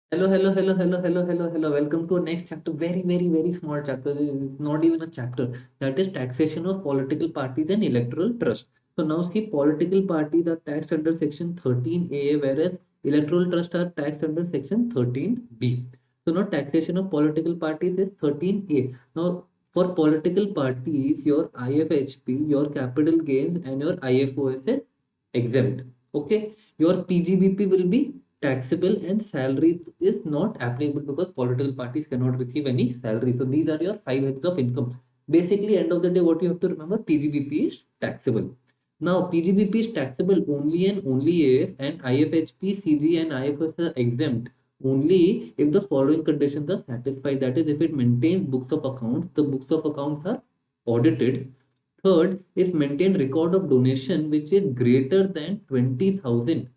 Hello. Welcome to our next chapter. Very small chapter. This is not even a chapter. That is taxation of political parties and electoral trust. So now see, political parties are taxed under section 13A, whereas electoral trust are taxed under section 13B. So now taxation of political parties is 13A. Now for political parties, your IFHP, your capital gains, and your IFOS is exempt. Okay, your PGBP will be taxable and salary is not applicable because political parties cannot receive any salary. So these are your five heads of income. Basically, end of the day, what you have to remember, PGBP is taxable. Now, PGBP is taxable only and only if an IFHP, CG and IFS are exempt only if the following conditions are satisfied. That is, if it maintains books of accounts, the books of accounts are audited. Third is maintain record of donation which is greater than 20,000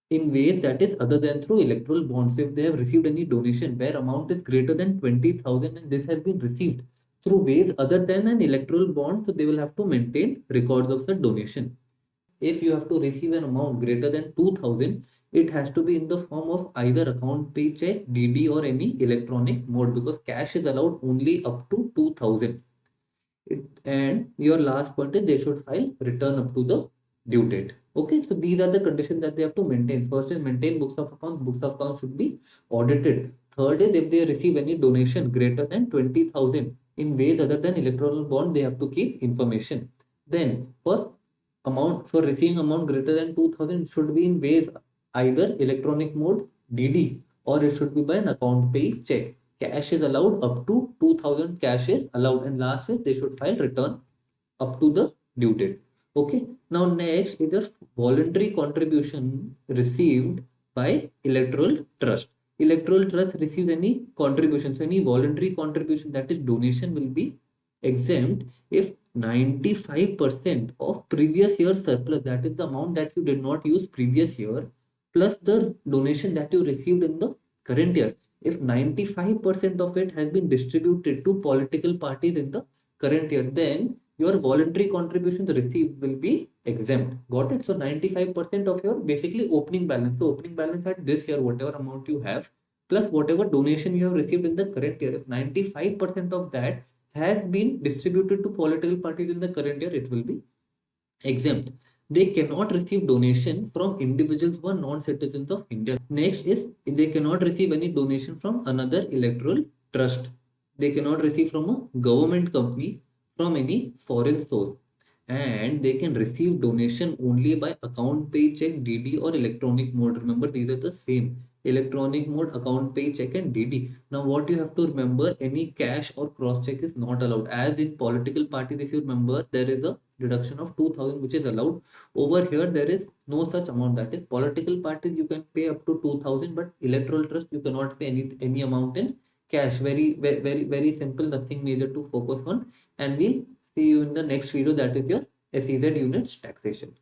in ways that is other than through electoral bonds. If they have received any donation where amount is greater than 20,000 and this has been received through ways other than an electoral bond, so they will have to maintain records of the donation. If you have to receive an amount greater than 2,000, it has to be in the form of either account pay check, DD or any electronic mode because cash is allowed only up to 2,000. And your last point is they should file return up to the due date. Okay, so these are the conditions that they have to maintain. First is maintain books of accounts. Books of accounts should be audited. Third is if they receive any donation greater than 20,000 in ways other than electoral bond, they have to keep information. Then for receiving amount greater than 2,000 should be in ways either electronic mode, DD, or it should be by an account pay check. Cash is allowed up to 2,000 cash is allowed, and last is they should file return up to the due date. Okay, now next is the voluntary contribution received by electoral trust. Electoral trust receives any contribution, so any voluntary contribution, that is donation, will be exempt if 95% of previous year surplus, that is the amount that you did not use previous year, plus the donation that you received in the current year, if 95% of it has been distributed to political parties in the current year, then your voluntary contributions received will be exempt. Got it? So 95% of your basically opening balance. So opening balance at this year, whatever amount you have, plus whatever donation you have received in the current year, if 95% of that has been distributed to political parties in the current year, it will be exempt. They cannot receive donation from individuals who are non-citizens of India. Next is they cannot receive any donation from another electoral trust. They cannot receive from a government company, from any foreign source. And they can receive donation only by account pay check, DD or electronic mode. Remember, these are the same. Electronic mode, account pay check and DD. Now what you have to remember, any cash or cross check is not allowed. As in political parties, if you remember, there is a deduction of 2,000 which is allowed. Over here there is no such amount. That is, political parties you can pay up to 2,000, but electoral trust you cannot pay any amount in cash. Very simple, nothing major to focus on. And we'll see you in the next video, that is your SEZ units taxation.